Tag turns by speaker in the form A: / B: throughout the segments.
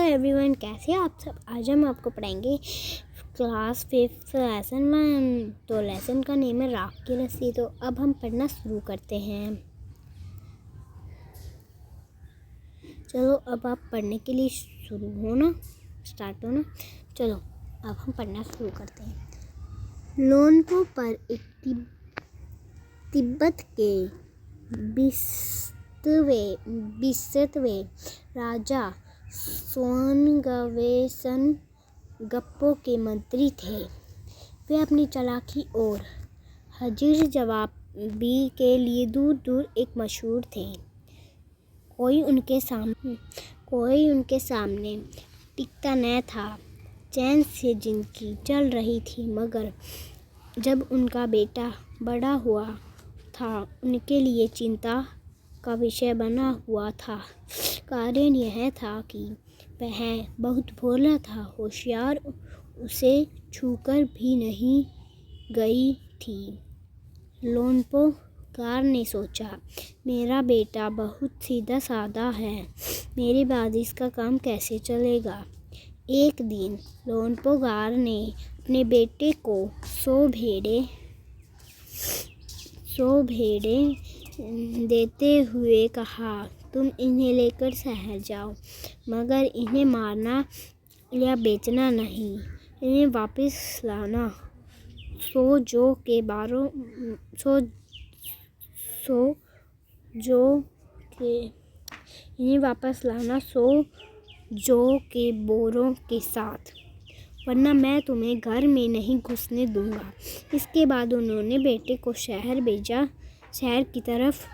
A: Everyone, कैसे हैं आप सब। आज हम आपको पढ़ाएंगे क्लास 5 लेसन में। तो लेसन का नेम है राख की रस्सी। तो अब हम पढ़ना शुरू करते हैं। चलो अब आप पढ़ने के लिए स्टार्ट हो ना। चलो अब हम पढ़ना शुरू करते हैं। लोनपो पर एक तिब्बत के 20वें राजा सोनगवेसन गप्पो के मंत्री थे। वे अपनी चालाकी और हाजिर जवाबी के लिए दूर दूर एक मशहूर थे। कोई उनके सामने टिकता न था। चैन से जिंदगी चल रही थी, मगर जब उनका बेटा बड़ा हुआ था, उनके लिए चिंता का विषय बना हुआ था। कारण यह था कि वह बहुत भोला था, होशियार, उसे छूकर भी नहीं गई थी। लोनपो गार ने सोचा, मेरा बेटा बहुत सीधा साधा है, मेरे बाद इसका काम कैसे चलेगा। एक दिन लोनपो गार ने अपने बेटे को 100 भेड़ें देते हुए कहा, तुम इन्हें लेकर शहर जाओ, मगर इन्हें मारना या बेचना नहीं, इन्हें वापस लाना। 100 जौ के बोरों के साथ, वरना मैं तुम्हें घर में नहीं घुसने दूंगा। इसके बाद उन्होंने बेटे को शहर की तरफ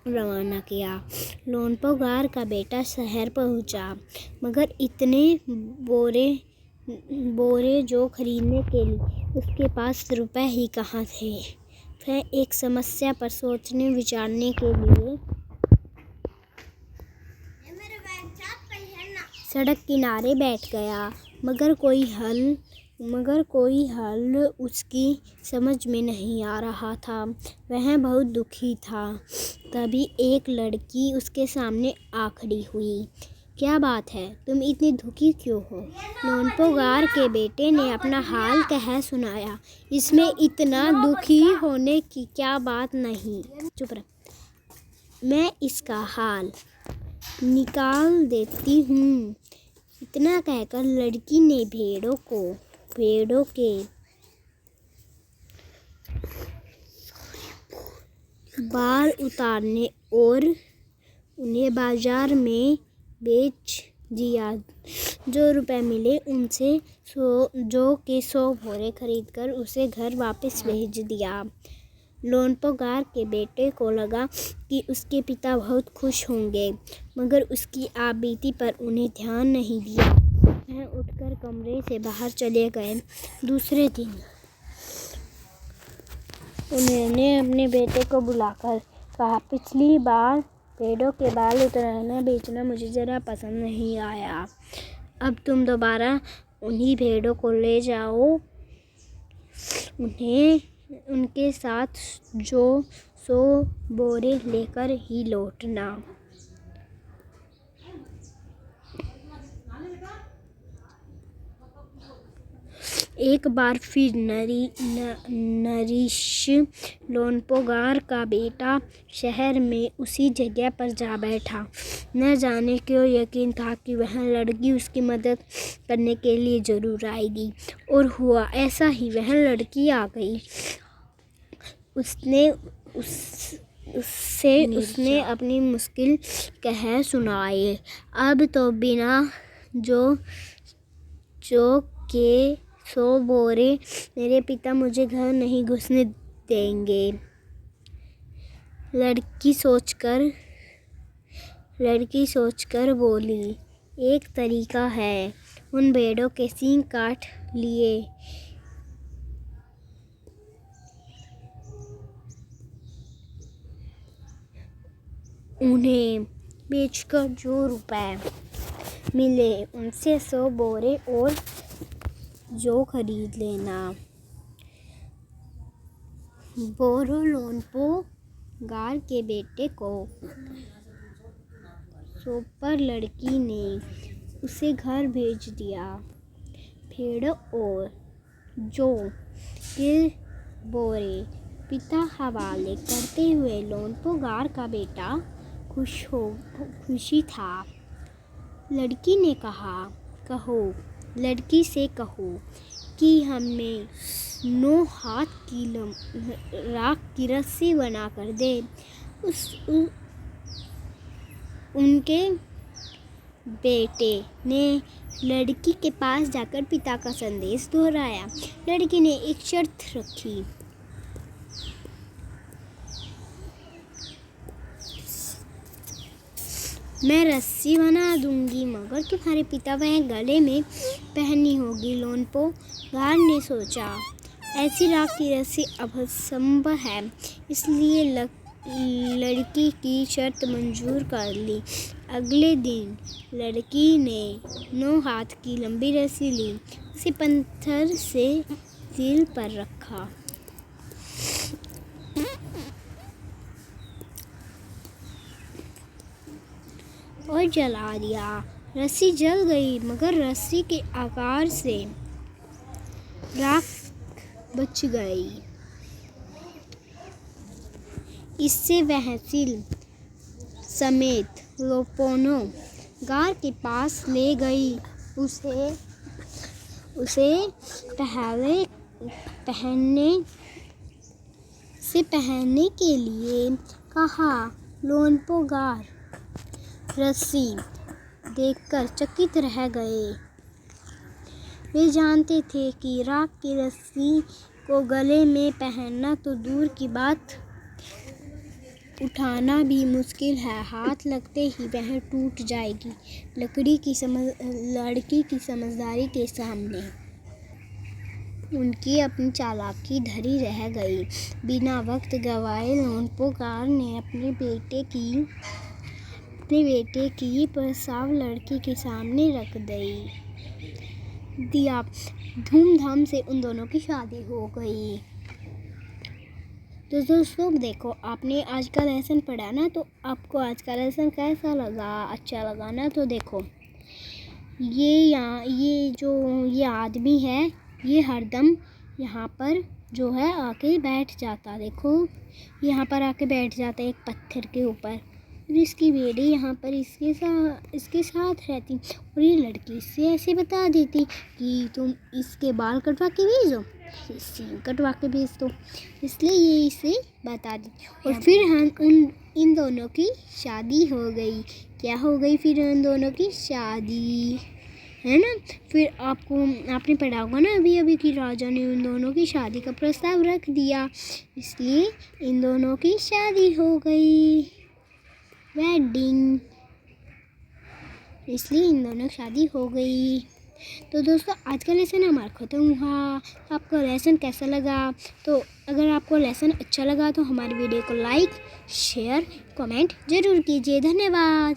A: रवाना किया। लोनपो गार का बेटा शहर पहुंचा, मगर इतने बोरे जो खरीदने के लिए उसके पास रुपए ही कहाँ थे। वह एक समस्या पर सोचने विचारने के लिए सड़क किनारे बैठ गया, मगर कोई हल उसकी समझ में नहीं आ रहा था। वह बहुत दुखी था। तभी एक लड़की उसके सामने आ खड़ी हुई। क्या बात है, तुम इतनी दुखी क्यों हो। लोनपो गार के बेटे ने अपना हाल कह सुनाया। इसमें इतना दुखी होने की क्या बात नहीं, चुप रह, मैं इसका हाल निकाल देती हूँ। इतना कहकर लड़की ने भेड़ों के बाल उतारने और उन्हें बाजार में बेच दिया। जो रुपए मिले उनसे 100 बोरे खरीदकर उसे घर वापस भेज दिया। लोनपो गार के बेटे को लगा कि उसके पिता बहुत खुश होंगे, मगर उसकी आप बीती पर उन्हें ध्यान नहीं दिया। वह उठकर कमरे से बाहर चले गए। दूसरे दिन उन्होंने अपने बेटे को बुलाकर कहा, पिछली बार भेड़ों के बाल उतारना बेचना मुझे ज़रा पसंद नहीं आया। अब तुम दोबारा उन्हीं भेड़ों को ले जाओ, उनके साथ जो 100 बोरे लेकर ही लौटना। एक बार फिर नरीश लोनपो गार का बेटा शहर में उसी जगह पर जा बैठा। न जाने क्यों यकीन था कि वह लड़की उसकी मदद करने के लिए जरूर आएगी, और हुआ ऐसा ही। वह लड़की आ गई। उसने अपनी मुश्किल कह सुनाए। अब तो बिना जो के 100 बोरे मेरे पिता मुझे घर नहीं घुसने देंगे। लड़की सोचकर बोली, एक तरीका है, उन भेड़ों के सींग काट लिए उन्हें बेचकर जो रुपए मिले उनसे 100 बोरे और जो खरीद लेना। बोरो लोनपो गार के बेटे को सौंपकर लड़की ने उसे घर भेज दिया। भेड़ और जौ के बोरे पिता हवाले करते हुए लोनपो गार का बेटा खुशी था। लड़की ने लड़की से कहो कि हमें 9 हाथ की राख की रस्सी बना कर दे। उनके बेटे ने लड़की के पास जाकर पिता का संदेश दोहराया। लड़की ने एक शर्त रखी। मैं रस्सी बना दूंगी मगर तुम्हारे पिता वह गले में पहननी होगी। लोनपो गार ने सोचा ऐसी राख की रस्सी असंभव है, इसलिए लड़की की शर्त मंजूर कर ली। अगले दिन लड़की ने 9 हाथ की लंबी रस्सी ली, उसे पत्थर से सिर पर रखा और जला दिया। रस्सी जल गई मगर रस्सी के आकार से राख बच गई। इससे वह सिल समेत लोपोनो गार के पास ले गई। उसे पहनने के लिए कहा। लोनपो गार रस्सी देखकर चकित रह गए। वे जानते थे कि राख की रस्सी को गले में पहनना तो दूर की बात, उठाना भी मुश्किल है। हाथ लगते ही वह टूट जाएगी। लड़की की समझदारी के सामने उनकी अपनी चालाकी धरी रह गई। बिना वक्त गवाए लोनपो गार ने अपने बेटे की प्रस्ताव लड़की के सामने रख दिया। धूमधाम से उन दोनों की शादी हो गई। तो दोस्तों देखो, आपने आज का लेसन पढ़ा ना, तो आपको आज का लेसन कैसा लगा? अच्छा लगा ना? तो देखो ये आदमी है, ये हरदम यहाँ पर जो है आके बैठ जाता। देखो यहाँ पर आके बैठ जाता है एक पत्थर के ऊपर, और इसकी बेटी यहाँ पर इसके साथ रहती। और ये लड़की इससे ऐसे बता देती कि तुम इसके बाल कटवा के भेज दो, सींग कटवा के भेज दो, इसलिए ये इसे बता दी। और फिर इन दोनों की शादी हो गई। क्या हो गई? फिर इन दोनों की शादी, है ना? फिर आपने पढ़ा होगा ना अभी कि राजा ने इन दोनों की शादी का प्रस्ताव रख दिया, इसलिए इन दोनों की शादी हो गई, वेडिंग, इसलिए इन दोनों की शादी हो गई। तो दोस्तों आज का लेसन हमारा ख़त्म हुआ। आपको लेसन कैसा लगा? तो अगर आपको लेसन अच्छा लगा तो हमारी वीडियो को लाइक, शेयर, कमेंट ज़रूर कीजिए। धन्यवाद।